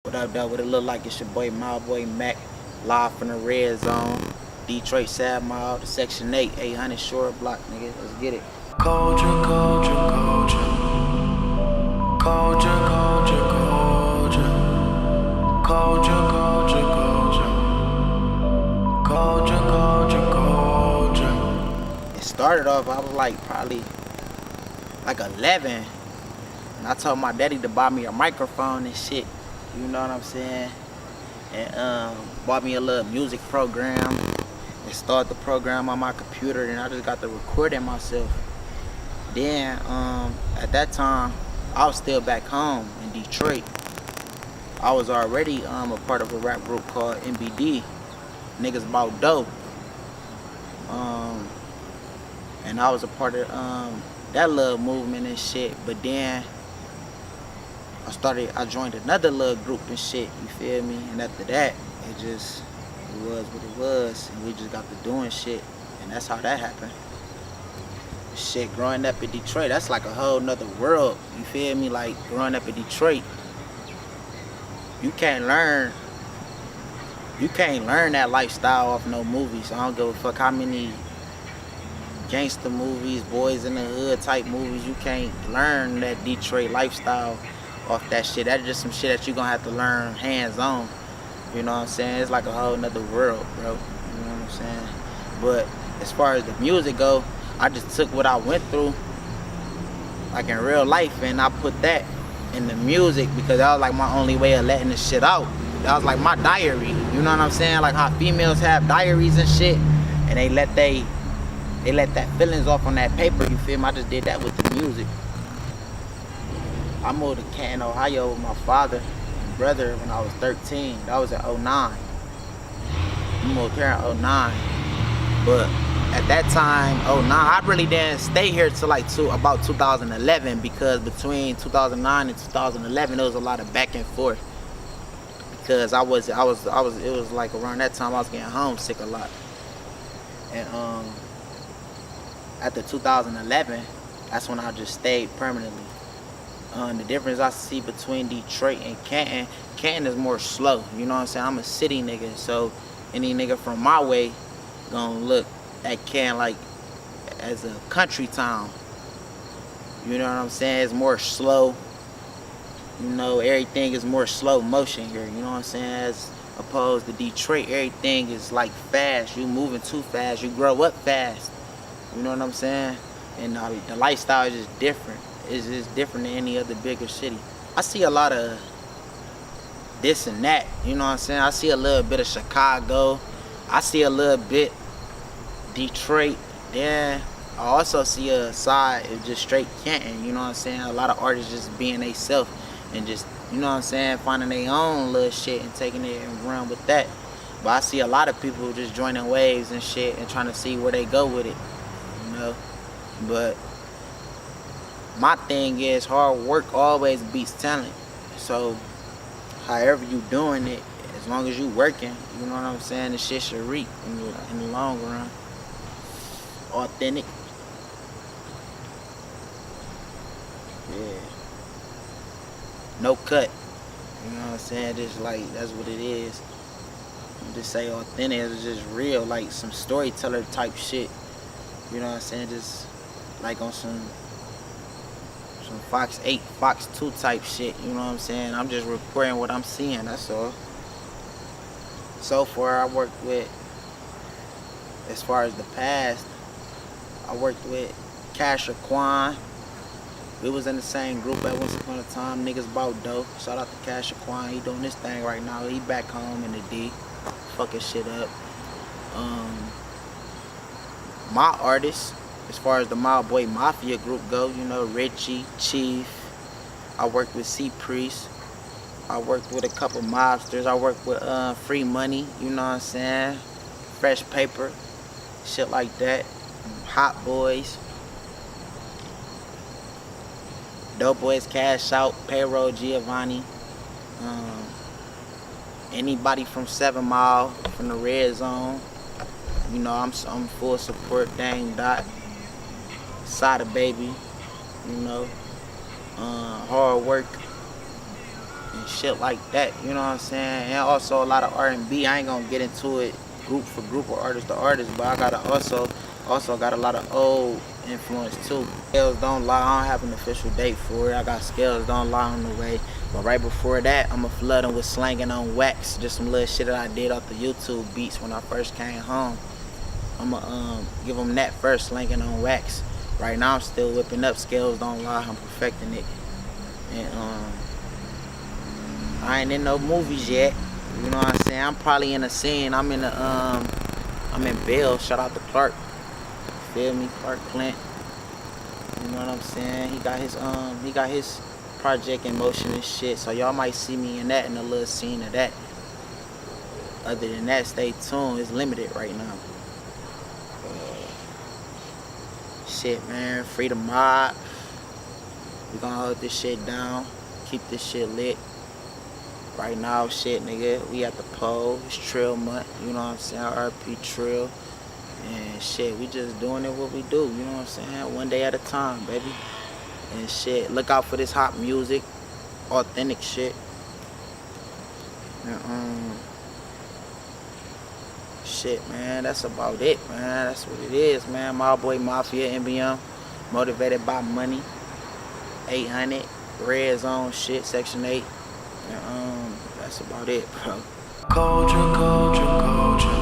What up, though? What it look like? It's your boy Mileboy Mac, live from the red zone, Detroit Sad Mall, the Section 8, 800 Shore Block, nigga. Let's get it. Culture, culture, culture. Culture, culture, culture. Culture, culture, culture. Culture, culture, culture. It started off, I was like probably like 11, and I told my daddy to buy me a microphone and shit. You know what I'm saying? And bought me a little music program and started the program on my computer, and I just got to recording myself. Then at that time I was still back home in Detroit. I was already a part of a rap group called NBD, Niggas About Dope. And I was a part of that little movement and shit. But then I joined another little group and shit, you feel me? And after that, it was what it was, and we just got to doing shit, and that's how that happened. Shit, growing up in Detroit, that's like a whole nother world, you feel me? Like, growing up in Detroit, you can't learn that lifestyle off no movies. I don't give a fuck how many gangster movies, boys in the hood type movies, you can't learn that Detroit lifestyle off that shit. That's just some shit that you gonna have to learn hands-on. You know what I'm saying? It's like a whole nother world, bro. You know what I'm saying? But as far as the music go, I just took what I went through, like in real life, and I put that in the music because that was like my only way of letting this shit out. That was like my diary. You know what I'm saying? Like how females have diaries and shit, and they let that feelings off on that paper, you feel me? I just did that with the music. I moved to Canton, Ohio with my father and brother when I was 13. That was in 09. I moved here in 09. But at that time, 09, I really didn't stay here till like about 2011, because between 2009 and 2011 there was a lot of back and forth. Because it was like around that time I was getting homesick a lot. And after 2011, that's when I just stayed permanently. The difference I see between Detroit and Canton is more slow. You know what I'm saying? I'm a city nigga, so any nigga from my way gonna look at Canton like as a country town. You know what I'm saying? It's more slow. You know, everything is more slow motion here. You know what I'm saying? As opposed to Detroit, everything is like fast. You moving too fast. You grow up fast. You know what I'm saying? And the lifestyle is just different. It's just different than any other bigger city. I see a lot of this and that. You know what I'm saying? I see a little bit of Chicago. I see a little bit Detroit. Then I also see a side of just straight Canton. You know what I'm saying? A lot of artists just being they self and just, you know what I'm saying, finding their own little shit and taking it and run with that. But I see a lot of people just joining waves and shit and trying to see where they go with it. You know? But my thing is, hard work always beats talent. So however you doing it, as long as you working, you know what I'm saying, the shit should reap in the long run. Authentic. Yeah. No cut. You know what I'm saying? Just like, that's what it is. Just say authentic, it's just real, like some storyteller type shit. You know what I'm saying? Just like on some Fox 8, Fox 2 type shit, you know what I'm saying? I'm just reporting what I'm seeing, that's all. So far, I worked with, as far as the past, I worked with Casher Quan. We was in the same group at once upon a time, Niggas About Dope. Shout out to Casher Quan, he doing this thing right now. He back home in the D, fucking shit up. My artists, as far as the Mileboy Mafia group go, you know, Richie, Chief. I worked with C Priest. I worked with a couple mobsters. I worked with Free Money, you know what I'm saying? Fresh Paper, shit like that. Hot Boys. Dope Boys Cash Out, Payroll Giovanni. Anybody from 7 Mile, from the Red Zone. You know, I'm full support. Dang Dot. Sada Baby, you know, hard work, and shit like that. You know what I'm saying? And also a lot of R&B. I ain't gonna get into it group for group or artist to artist, but I gotta also got a lot of old influence too. Scales Don't Lie, I don't have an official date for it. I got Scales Don't Lie on the way. But right before that, I'ma flood them with Slanging on Wax. Just some little shit that I did off the YouTube beats when I first came home. I'ma give them that first, Slanging on Wax. Right now I'm still whipping up Scales Don't Lie, I'm perfecting it. And I ain't in no movies yet. You know what I'm saying? I'm probably in a scene. I'm in Bell. Shout out to Clark. Feel me? Clark Clint. You know what I'm saying? He got his project in motion and shit. So y'all might see me in that, in a little scene of that. Other than that, stay tuned. It's limited right now. Shit, man. Free the mob. We gonna hold this shit down. Keep this shit lit. Right now, shit, nigga, we at the pole. It's Trill month, you know what I'm saying? RP Trill. And shit, we just doing it what we do, you know what I'm saying? One day at a time, baby. And shit, look out for this hot music. Authentic shit. And, shit, man, that's about it, man. That's what it is, man. Mileboy Mafia, NBM. Motivated by money. 800. Red Zone shit, Section 8. And, that's about it, bro. Culture, culture, culture.